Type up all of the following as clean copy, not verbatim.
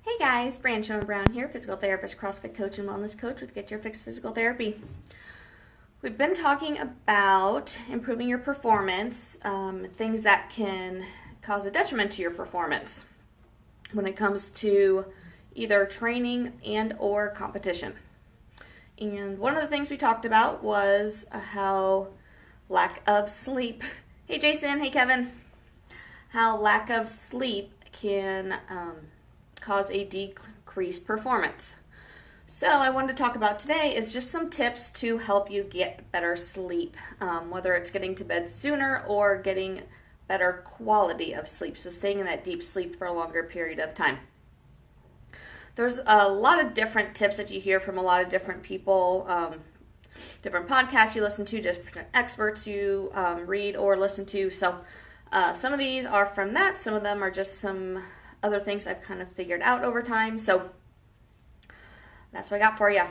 Hey guys, Brancho Brown here, physical therapist, CrossFit coach, and wellness coach with Get Your Fix Physical Therapy. We've been talking about improving your performance, things that can cause a detriment to your performance when it comes to either training and or competition. And one of the things we talked about was how lack of sleep. Hey Jason, hey Kevin. How lack of sleep can cause a decreased performance. So I wanted to talk about today is just some tips to help you get better sleep, whether it's getting to bed sooner or getting better quality of sleep, so staying in that deep sleep for a longer period of time. There's a lot of different tips that you hear from a lot of different people, different podcasts you listen to, different experts you read or listen to. So some of these are from that, some of them are just some other things I've kind of figured out over time. So that's what I got for you.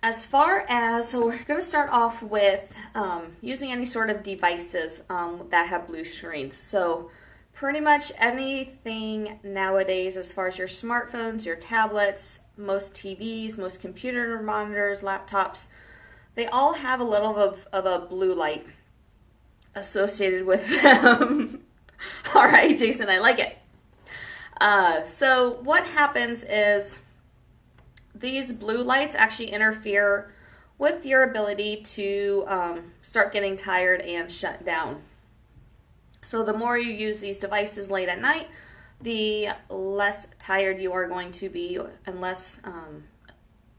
As far as, so we're going to start off with using any sort of devices that have blue screens. So pretty much anything nowadays as far as your smartphones, your tablets, most TVs, most computer monitors, laptops, they all have a little of a blue light associated with them. All right, Jason, I like it. So what happens is these blue lights actually interfere with your ability to start getting tired and shut down. So the more you use these devices late at night, the less tired you are going to be and less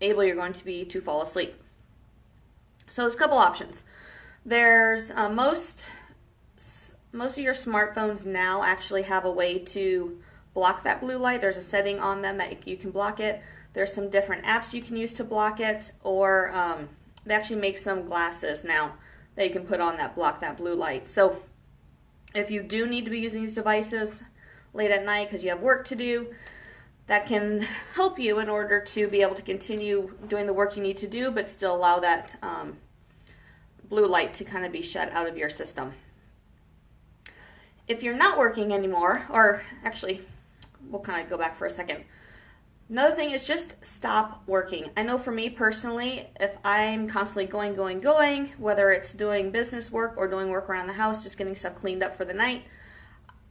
able you're going to be to fall asleep. So there's a couple options. There's most of your smartphones now actually have a way to block that blue light. There's a setting on them that you can block it. There's some different apps you can use to block it, or they actually make some glasses now that you can put on that block that blue light. So if you do need to be using these devices late at night because you have work to do, that can help you in order to be able to continue doing the work you need to do, but still allow that blue light to kind of be shut out of your system. If you're not working anymore, or actually, we'll kind of go back for a second. Another thing is just stop working. I know for me personally, if I'm constantly going, whether it's doing business work or doing work around the house, just getting stuff cleaned up for the night,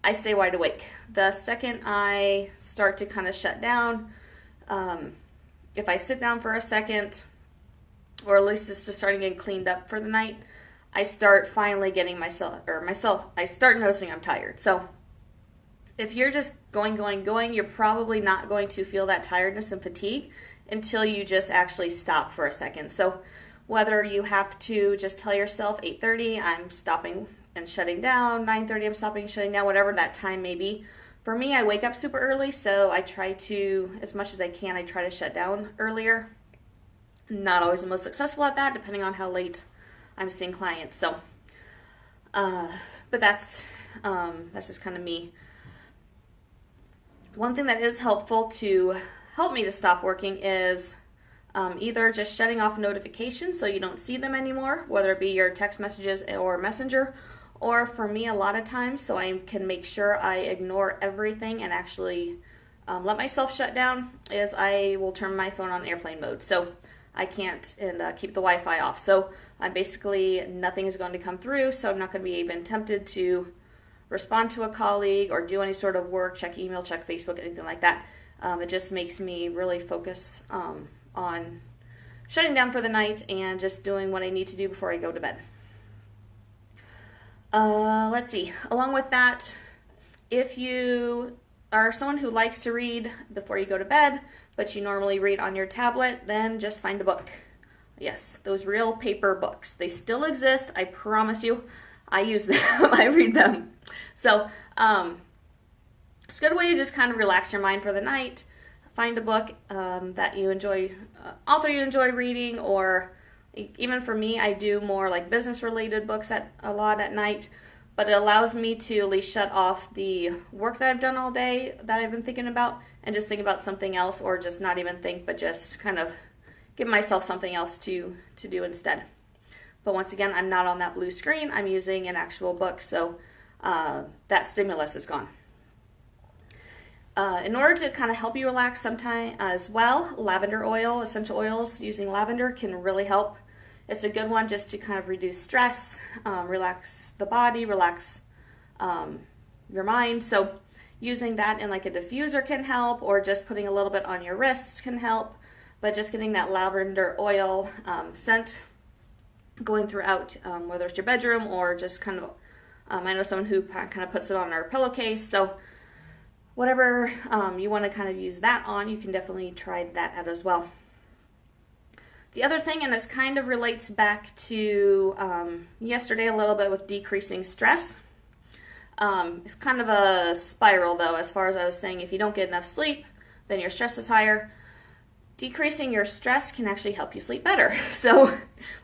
I stay wide awake. The second I start to kind of shut down, if I sit down for a second, or at least it's just starting getting cleaned up for the night, I start finally getting I start noticing I'm tired. So if you're just going, you're probably not going to feel that tiredness and fatigue until you just actually stop for a second. So whether you have to just tell yourself 8:30, I'm stopping and shutting down, 9:30, I'm stopping and shutting down, whatever that time may be. For me, I wake up super early, so I try to, as much as I can, I try to shut down earlier. Not always the most successful at that, depending on how late I'm seeing clients. So, but that's just kind of me. One thing that is helpful to help me to stop working is either just shutting off notifications so you don't see them anymore, whether it be your text messages or messenger, or for me a lot of times, so I can make sure I ignore everything and actually let myself shut down, is I will turn my phone on airplane mode. So I can't and keep the Wi-Fi off. So I'm basically, nothing is going to come through, so I'm not going to be even tempted to respond to a colleague or do any sort of work, check email, check Facebook, anything like that. It just makes me really focus on shutting down for the night and just doing what I need to do before I go to bed. Let's see. Along with that, if you are someone who likes to read before you go to bed, but you normally read on your tablet, then just find a book. Yes, those real paper books. They still exist, I promise you. I use them, I read them. So it's a good way to just kind of relax your mind for the night. Find a book that you enjoy, author you enjoy reading, or even for me, I do more like business related books a lot at night, but it allows me to at least shut off the work that I've done all day that I've been thinking about and just think about something else, or just not even think, but just kind of give myself something else to do instead. But once again, I'm not on that blue screen. I'm using an actual book, so that stimulus is gone. In order to kind of help you relax sometime as well, lavender oil, essential oils using lavender can really help. It's a good one just to kind of reduce stress, relax the body, relax your mind. So using that in like a diffuser can help, or just putting a little bit on your wrists can help. But just getting that lavender oil scent going throughout, whether it's your bedroom or just kind of, I know someone who kind of puts it on their pillowcase. So whatever you want to kind of use that on, you can definitely try that out as well. The other thing, and this kind of relates back to yesterday a little bit with decreasing stress. It's kind of a spiral though, as far as I was saying, if you don't get enough sleep, then your stress is higher. Decreasing your stress can actually help you sleep better. So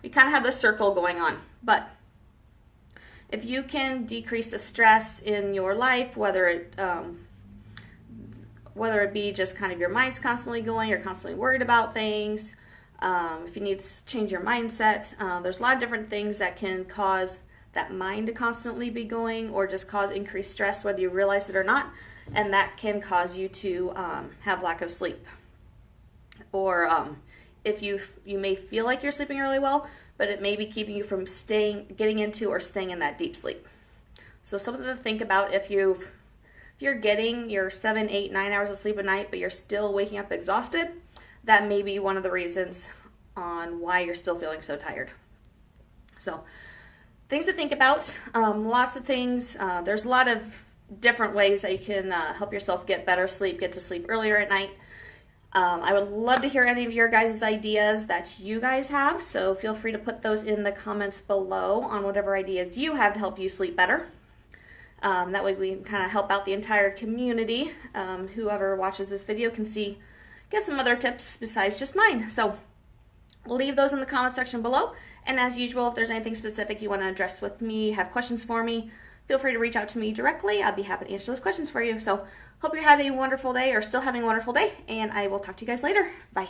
we kind of have this circle going on. But if you can decrease the stress in your life, whether it be just kind of your mind's constantly going, you're constantly worried about things, if you need to change your mindset, there's a lot of different things that can cause that mind to constantly be going, or just cause increased stress, whether you realize it or not, and that can cause you to have lack of sleep. Or if you may feel like you're sleeping really well, but it may be keeping you from getting into or staying in that deep sleep. So something to think about: if you're getting your 7, 8, 9 hours of sleep a night, but you're still waking up exhausted, that may be one of the reasons on why you're still feeling so tired. So things to think about, lots of things. There's a lot of different ways that you can help yourself get better sleep, get to sleep earlier at night. I would love to hear any of your guys' ideas that you guys have, so feel free to put those in the comments below on whatever ideas you have to help you sleep better. That way we can kind of help out the entire community. Whoever watches this video can get some other tips besides just mine. So leave those in the comment section below. And as usual, if there's anything specific you want to address with me, have questions for me, feel free to reach out to me directly. I'll be happy to answer those questions for you. So hope you had a wonderful day, or still having a wonderful day, and I will talk to you guys later. Bye.